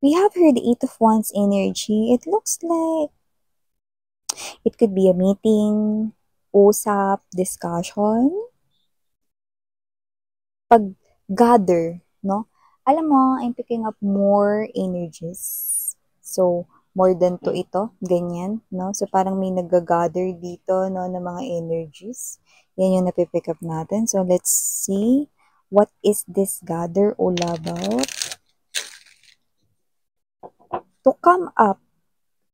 We have here the Eight of Wands energy. It looks like it could be a meeting, usap, discussion, pag-gather, no? Alam mo, I'm picking up more energies. So, more than to ito, ganyan, no? So, parang may nag-gather dito, no, ng mga energies. Yan yung napipick up natin. So, let's see, what is this gather all about? To come up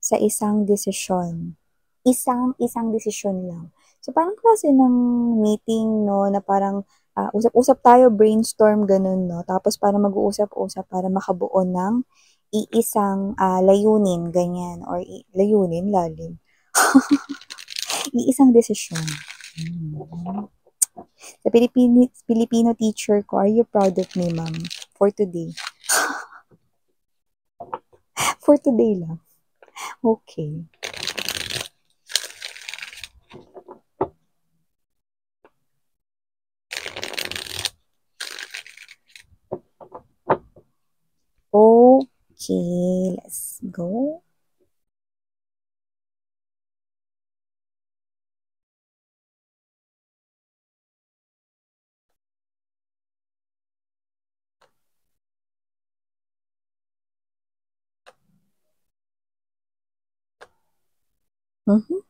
sa isang desisyon. Isang desisyon lang. So, parang klase ng meeting, no, na parang usap-usap tayo, brainstorm, ganun, no. Tapos, parang mag-uusap-usap para makabuo ng iisang layunin, ganyan. Or layunin, lalim. Iisang desisyon. Sa Filipino teacher ko, are you proud of me, ma'am? For today. For today lang. Okay. Okay, let's go. Mhm.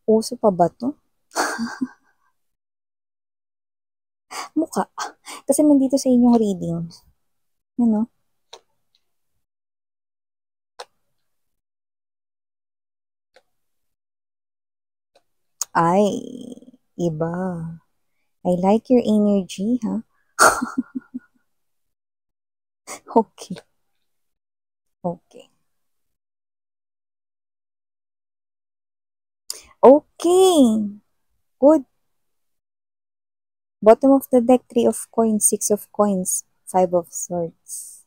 Uso pa ba to? Mukha. Kasi nandito sa inyong reading. You know? Ay, iba. I like your energy, ha? Okay. Okay. Okay. Good. Bottom of the deck, 3 of coins, 6 of coins, 5 of swords.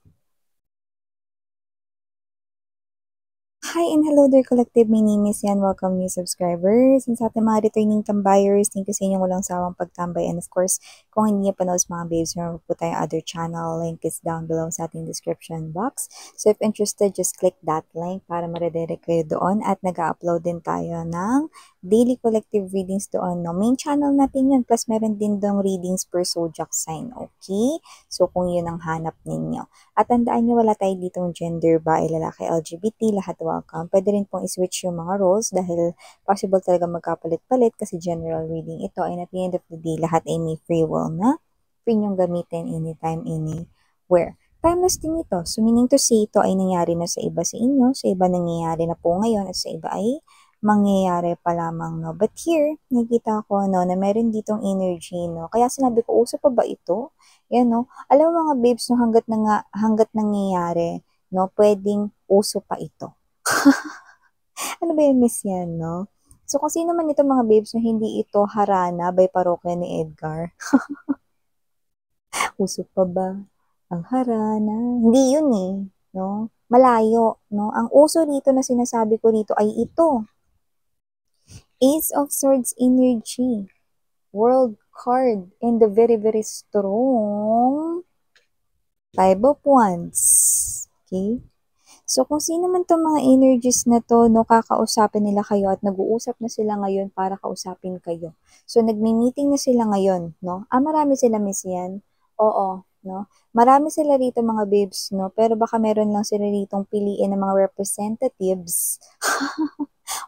Hi and hello there, collective. My name is Yan. Welcome new subscribers. And sa ating mga returning tambayers, thank you sa inyong walang sawang pagtambay. And of course, kung hindi niyo pa sa mga babes, meron po tayong other channel. Link is down below sa ating description box. So if interested, just click that link para ma-redirect kayo doon. At nag-upload din tayo ng daily collective readings doon. No? Main channel natin yun. Plus meron din doon readings per zodiac sign. Okay? So kung yun ang hanap ninyo. At tandaan nyo, wala tayo ditong gender ba, lalaki, LGBT, lahat welcome. Pwede rin pong i-switch yung mga roles dahil possible talaga magkapalit-palit kasi general reading ito. And at the end of the day, lahat ay may free will na free nyong gamitin anytime, anywhere. Timeless din ito. So meaning to say, ito ay nangyari na sa iba sa inyo, sa iba nangyayari na po ngayon, at sa iba ay mangyayari pa lamang, no? But here, nakikita ko, no, na meron ditong energy, no? Kaya sinabi ko, uso pa ba ito? Yan, no? Alam mo mga babes, no, hanggat nangyayari, no, pwedeng uso pa ito. Ano ba yung miss yan, no? So, kung sino man ito mga babes, no, hindi ito harana by parokya ni Edgar. Uso pa ba ang harana? Hindi yun eh, no? Malayo, no? Ang uso dito na sinasabi ko dito ay ito. Ace of Swords energy. World card. And the very, very strong 5 of Wands. Okay? So, kung sino man itong mga energies na to, no, kakausapin nila kayo at nag-uusap na sila ngayon para kausapin kayo. So, nagmi-meeting na sila ngayon, no? Marami sila, Miss Yan. Oo, no? Marami sila rito, mga babes, no? Pero baka meron lang sila ritong piliin ng mga representatives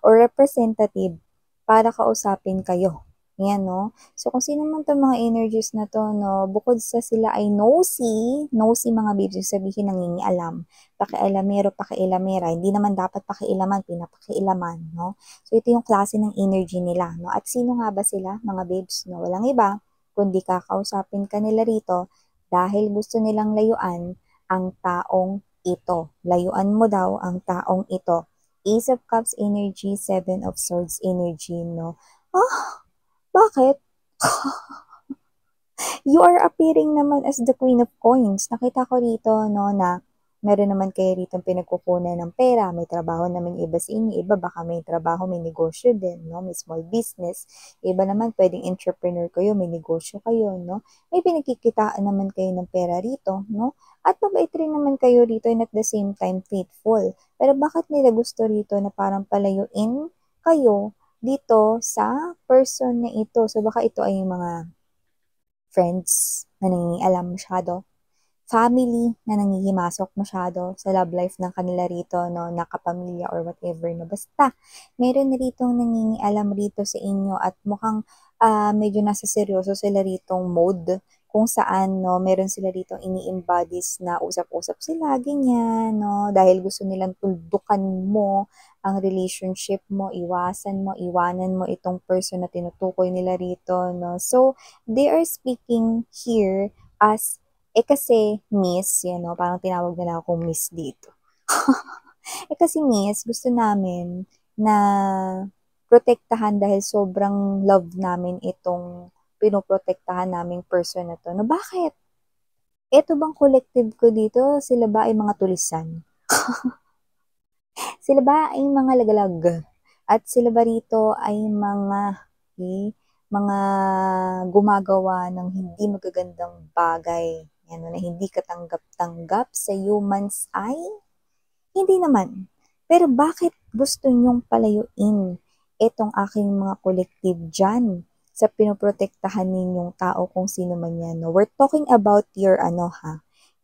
or representative para kausapin kayo. Yan, no? So, kung sino man itong mga energies na to, no, bukod sa sila ay nosy mga babes, yung sabihin nangingialam, pakialamero, pakialamera, hindi naman dapat pakialaman, pinapakialaman, no? So, ito yung klase ng energy nila, no? At sino nga ba sila, mga babes, no? Walang iba, kundi kakausapin ka nila rito dahil gusto nilang layuan ang taong ito. Layuan mo daw ang taong ito. Ace of Cups energy, 7 of Swords energy, no? Bakit? You are appearing naman as the Queen of Coins. Nakita ko rito, no, na meron naman kayo rito pinagkukunan ng pera, may trabaho naman yung iba sa inyo, iba baka may trabaho, may negosyo din, no? May small business. Iba naman pwedeng entrepreneur kayo, may negosyo kayo, no? May pinagkikitaan naman kayo ng pera rito, no? At mabait rin naman kayo rito and at the same time faithful. Pero bakit nila gusto rito na parang palayuin kayo dito sa person na ito? So baka ito ay yung mga friends na nangingialam masyado, family na nangihimasok masyado sa love life ng kanila rito, no, nakapamilya or whatever, no. Basta, meron na ritong nangingialam rito sa inyo at mukhang medyo nasa seryoso sila ritong mode kung saan, no, meron sila ritong ini-embodies na usap-usap sila, ganyan, no, dahil gusto nilang tuldukan mo ang relationship mo, iwanan mo itong person na tinutukoy nila rito, no. So, they are speaking here as kasi miss, yan 'no, parang tinawag nila akong miss dito. Kasi miss, gusto namin na protektahan dahil sobrang love namin itong pinoprotektahan naming person na 'to. Na bakit? Eto bang collective ko dito, sila ba ay mga tulisan? Sila ba ay mga lagalag? At sila ba rito ay mga gumagawa ng hindi magagandang bagay, yan, na hindi katanggap-tanggap sa humans ay hindi naman. Pero bakit gusto nyong palayuin itong aking mga collective dyan sa pinoprotektahan ninyong tao kung sino man yan? No? We're talking about your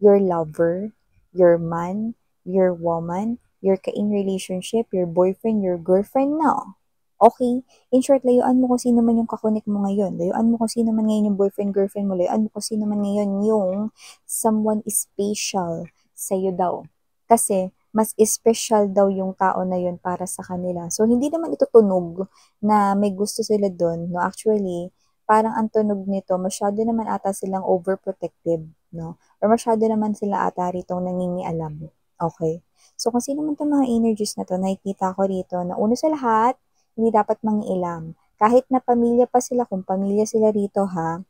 your lover, your man, your woman, your ka-in relationship, your boyfriend, your girlfriend, no? Okay? In short, layuan mo kung sino man yung kakonek mo ngayon. Layuan mo kung sino man ngayon yung boyfriend, girlfriend mo. Layuan mo kung sino man ngayon yung someone special sa'yo daw. Kasi, mas special daw yung tao na yun para sa kanila. So, hindi naman ito tunog na may gusto sila doon. No? Actually, parang ang tunog nito, masyado naman ata silang overprotective. No? Or masyado naman sila ata ritong nangingialam. Okay? So, kung sino man itong mga energies na to, nakikita ko rito na una sa lahat, hindi dapat mangiilam. Kahit na pamilya pa sila, kung pamilya sila rito ha,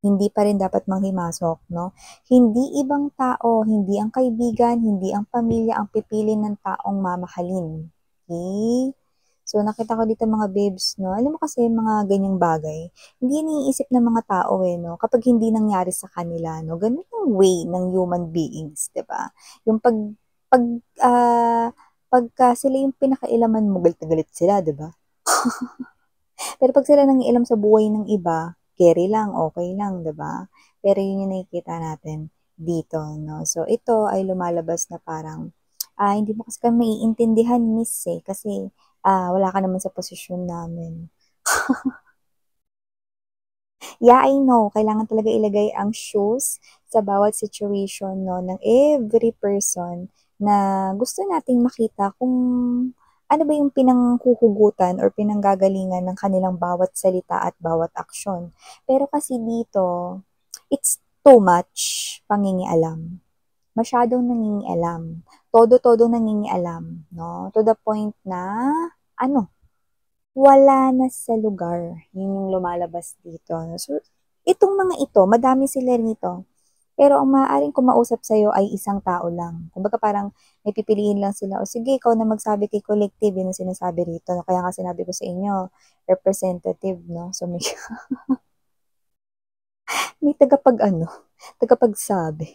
hindi pa rin dapat manghimasok, no? Hindi ibang tao, hindi ang kaibigan, hindi ang pamilya ang pipili ng taong mamahalin. Okay? So, nakita ko dito mga babes, no? Alam mo kasi mga ganyang bagay, hindi iniisip ng mga tao no? Kapag hindi nangyari sa kanila, no? Ganun ang way ng human beings, di ba? Yung pag, ah, pagka sila yung pinakailaman mo, galit na galit sila, di ba? Pero pag sila nangialam sa buhay ng iba, carry lang, okay lang, 'di ba? Pero yun yung nakikita natin dito, no? So, ito ay lumalabas na parang, hindi mo kasi kami maiintindihan, miss, kasi wala ka naman sa posisyon namin. Yeah, I know, kailangan talaga ilagay ang shoes sa bawat situation, no, ng every person na gusto nating makita kung ano ba yung pinanghuhugutan or pinanggagalingan ng kanilang bawat salita at bawat aksyon. Pero kasi dito, it's too much pangingialam. Masyadong nangingialam. Todo-todo nangingialam, no? To the point na, wala na sa lugar. Yun yung lumalabas dito. So, itong mga ito, madami sila rito. Pero ang maaaring kumausap sa'yo ay isang tao lang. Kumbaga parang may pipiliin lang sila, o sige, ikaw na magsabi kay collective, yun ang sinasabi rito. No? Kaya nga sinabi ko sa inyo, representative, no? So may, may tagapagsabi.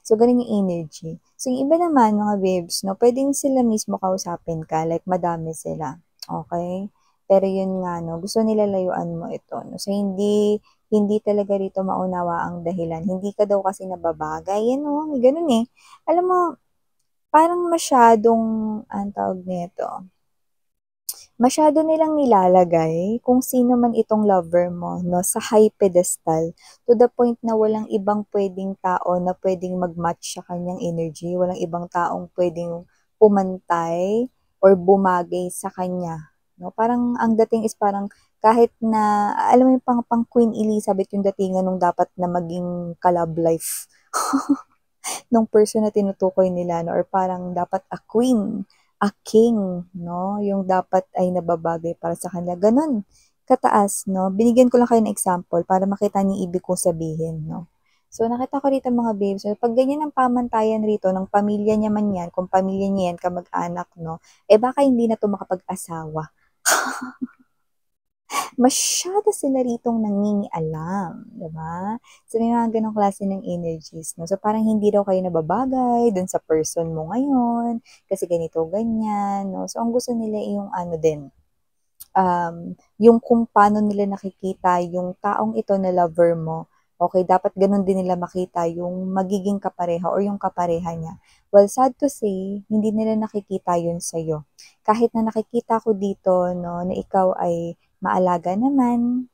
So, ganun yung energy. So, yung iba naman, mga babes, no, pwedeng sila mismo kausapin ka, like madami sila. Okay? Pero yun nga, no, gusto nila layuan mo ito. No? So, hindi talaga rito maunawa ang dahilan. Hindi ka daw kasi nababagay. Yan, no? May ganun eh. Alam mo, parang masyadong, ang tawag nito, masyado nilang nilalagay kung sino man itong lover mo, no, sa high pedestal, to the point na walang ibang pwedeng tao na pwedeng mag-match sa kanyang energy, walang ibang taong pwedeng pumantay or bumagay sa kanya. No? Parang ang dating is parang kahit na, alam mo yung pang Queen Elizabeth yung datingan nung dapat na maging ka-love life ng person na tinutukoy nila, no? Or parang dapat a queen, a king, no? Yung dapat ay nababagay para sa kanila. Ganon kataas, no? Binigyan ko lang kayo ng example para makita niyo ibig kong sabihin, no? So, nakita ko rito mga babes, so, pag ganyan ang pamantayan rito ng pamilya niya man yan, kung pamilya niya yan, kamag-anak, no, baka hindi na to makapag-asawa. Masyado sila ritong nangingialam, 'di ba? So, may mga gano'ng klase ng energies, 'no? So, parang hindi daw kayo nababagay dun sa person mo ngayon, kasi ganito, ganyan, 'no? So, ang gusto nila yung ano din, yung kung paano nila nakikita yung taong ito na lover mo, okay, dapat ganun din nila makita yung magiging kapareha or yung kapareha niya. Well, sad to say, hindi nila nakikita yun sa'yo. Kahit na nakikita ko dito, no, na ikaw ay maalaga naman,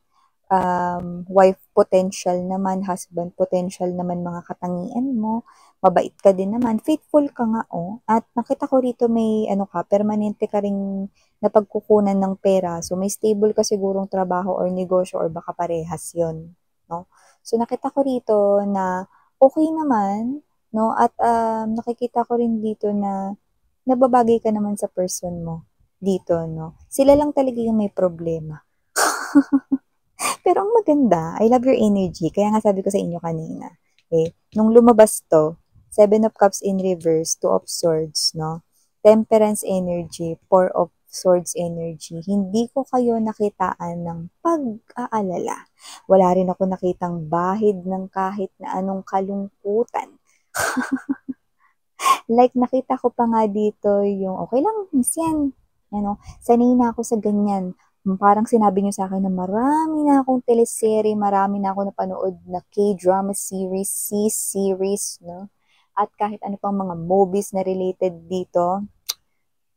wife potential naman, husband potential naman mga katangian mo, mabait ka din naman, faithful ka nga, oh. At nakita ko rito may ano ka, permanente ka ring napagkukunan ng pera. So, may stable ka sigurong trabaho or negosyo or baka parehas yon, no? So, nakita ko rito na okay naman, no? At nakikita ko rin dito na nababagay ka naman sa person mo dito, no? Sila lang talaga yung may problema. Pero ang maganda, I love your energy. Kaya nga sabi ko sa inyo kanina, nung lumabas to, Seven of Cups in reverse, Two of Swords, no? Temperance energy, Four of Swords energy. Hindi ko kayo nakitaan ng pag-aalala. Wala rin ako nakitang bahid ng kahit na anong kalungkutan. Like, nakita ko pa nga dito yung, okay lang, miss yan. Ano, sanay na ako sa ganyan. Parang sinabi niyo sa akin na marami na akong teleserye, marami na ako napanood na K-drama series, C-series, no? At kahit ano pang mga movies na related dito,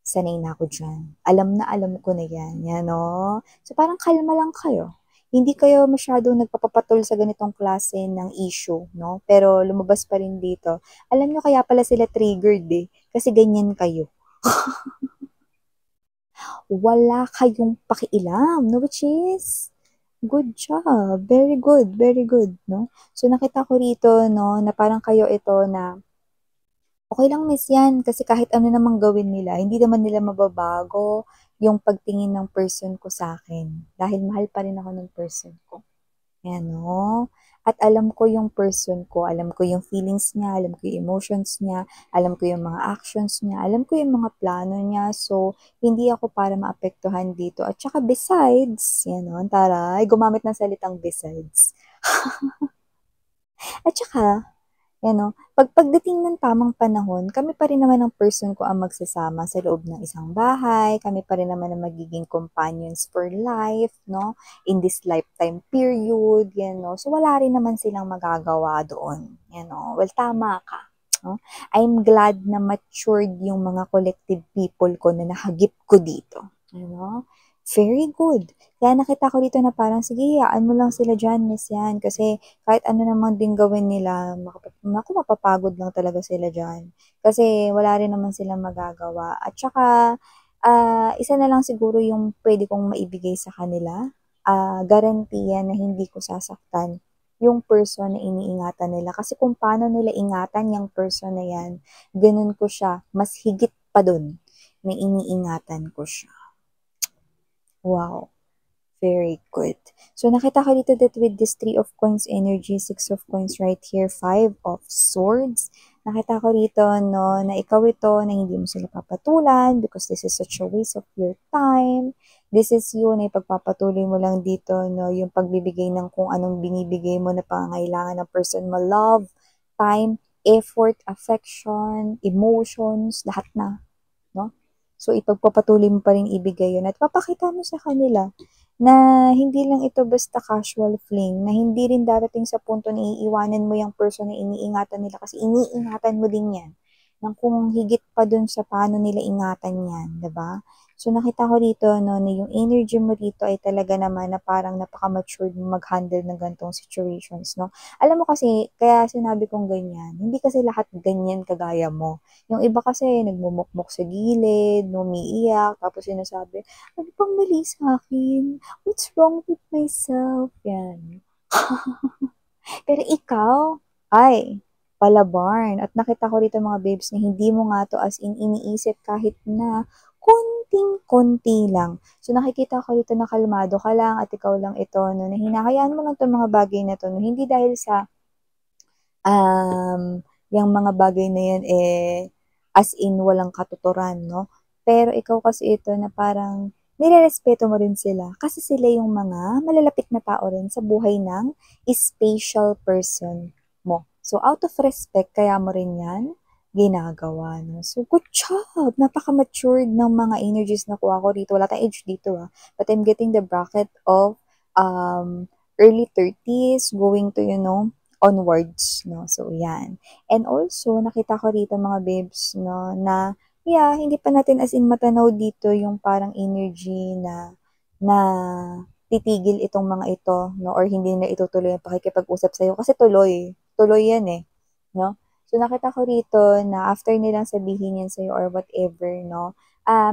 sanay na ako dyan. Alam na alam ko na yan. Yan, no? So, parang kalma lang kayo. Hindi kayo masyadong nagpapapatol sa ganitong klase ng issue, no? Pero lumabas pa rin dito. Alam nyo kaya pala sila triggered eh. Kasi ganyan kayo. Wala kayong pakialam, no? Which is, good job. Very good, very good, no? So, nakita ko rito, no, na parang kayo ito na okay lang miss yan kasi kahit ano namang gawin nila, hindi naman nila mababago yung pagtingin ng person ko sa akin. Dahil mahal pa rin ako ng person ko. Ayan, no? At alam ko yung person ko, alam ko yung feelings niya, alam ko yung emotions niya, alam ko yung mga actions niya, alam ko yung mga plano niya. So, hindi ako para maapektuhan dito. At saka besides, yan no, taray, gumamit ng salitang besides. At saka, yan no, pagdating ng tamang panahon, kami pa rin naman ang person ko ang magsasama sa loob ng isang bahay, kami pa rin naman ang magiging companions for life, no? In this lifetime period, yan no. So wala rin naman silang magagawa doon, yan no. Well, tama ka. No? I'm glad na matured yung mga collective people ko na nahagip ko dito. You know? Very good. Kaya nakita ko dito na parang, sige, hayaan mo lang sila dyan, miss yan. Kasi kahit ano naman din gawin nila, naku, mapapagod lang talaga sila dyan. Kasi wala rin naman silang magagawa. At saka, isa na lang siguro yung pwede kong maibigay sa kanila. Garantiya na hindi ko sasaktan yung person na iniingatan nila. Kasi kung paano nila ingatan yung person na yan, ganun ko siya, mas higit pa dun na iniingatan ko siya. Wow. Very good. So, nakita ko dito that with this 3 of coins energy, 6 of coins right here, 5 of swords, nakita ko dito, no, na ikaw ito, na hindi mo sila papatulan because this is such a waste of your time. This is you na ipagpapatuloy mo lang dito, no, yung pagbibigay ng kung anong binibigay mo na pangangailangan ng person mo, love, time, effort, affection, emotions, lahat na, no? So, ipagpapatuloy mo pa rin ibigay yun at papakita mo sa kanila na hindi lang ito basta casual fling, na hindi rin darating sa punto na iiwanan mo yung person na iniingatan nila kasi iniingatan mo din yan ng kung higit pa dun sa paano nila ingatan yan, 'di ba? So nakita ko dito no, na yung energy mo dito ay talaga naman na parang napaka-matured mo mag-handle ng ganitong situations, no? Alam mo kasi, kaya sinabi kong ganyan, hindi kasi lahat ganyan kagaya mo. Yung iba kasi nagmumukmok sa gilid, umiiyak, tapos sinasabi, ano pang mali sa akin? What's wrong with myself? Yan. Pero ikaw, ay, palabarn. At nakita ko dito mga babes na hindi mo nga to as in iniisip kahit na konting-konti lang. So nakikita ko dito na kalmado ka lang at ikaw lang ito, no, na hinahayaan mo lang itong mga bagay na to, no, hindi dahil sa Yang mga bagay na yan, as in walang katuturan, no? Pero ikaw kasi ito na parang nirerespeto mo rin sila kasi sila yung mga malalapit na tao rin sa buhay ng special person mo. So, out of respect, kaya mo rin yan ginagawa, no? So, good job! Napaka-matured ng mga energies na kuha ko dito. Wala tayong age dito, ah. But I'm getting the bracket of early 30s going to, onwards, no? So, yan. And also, nakita ko rito mga babes, no, na, yeah, hindi pa natin as in matanaw dito yung parang energy na titigil itong mga ito, no, or hindi na itutuloy ang pakikipag-usap sa'yo. Kasi tuloy. Tuloy yan eh, no? So, nakita ko rito na after nilang sabihin yan sa'yo or whatever, no,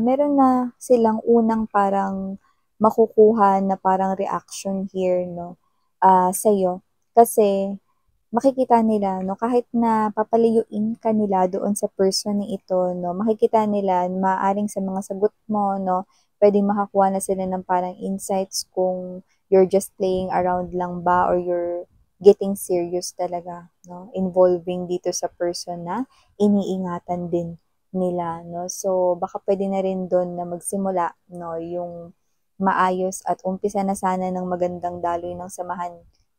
meron na silang unang parang makukuha na parang reaction here, no, sa'yo. Kasi, makikita nila 'no, kahit na papalayuin ka nila doon sa person na ito 'no, makikita nila maaaring sa mga sagot mo 'no, puwedeng makakuha na sila ng parang insights kung you're just playing around lang ba or you're getting serious talaga 'no, involving dito sa person na iniingatan din nila 'no. So, baka puwede na rin dun na magsimula 'no, yung maayos at umpisa na sana ng magandang daloy ng samahan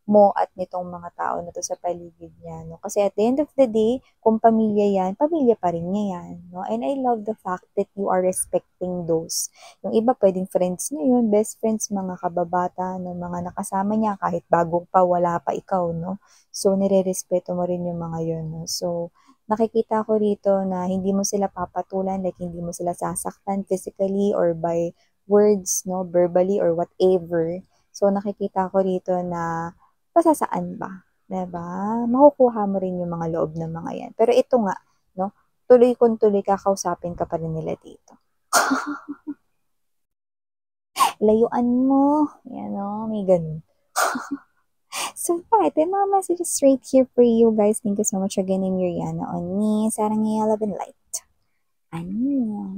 mo at nitong mga tao na 'to sa paligid niya 'no. Kasi at the end of the day, kung pamilya 'yan, pamilya pa rin niya 'yan 'no. And I love the fact that you are respecting those. Yung iba puwedeng friends niya 'yun, best friends, mga kababata no, mga nakasama niya kahit bago pa, wala pa ikaw 'no. So nirerespeto mo rin yung mga 'yun 'no. So nakikita ko rito na hindi mo sila papatulan, like hindi mo sila sasaktan physically or by words 'no, verbally or whatever. So nakikita ko rito na pasasaan ba, 'di ba? Makukuha mo rin yung mga loob ng mga 'yan. Pero ito nga 'no, tuloy kung tuloy kakausapin ka pa rin nila dito. Layuan mo, 'yan 'no, may gano'n. So, ito yung mga messages straight here for you guys. Thank you so much again, I'm Yuriana on me, Sarang Love and Light. Annyeong.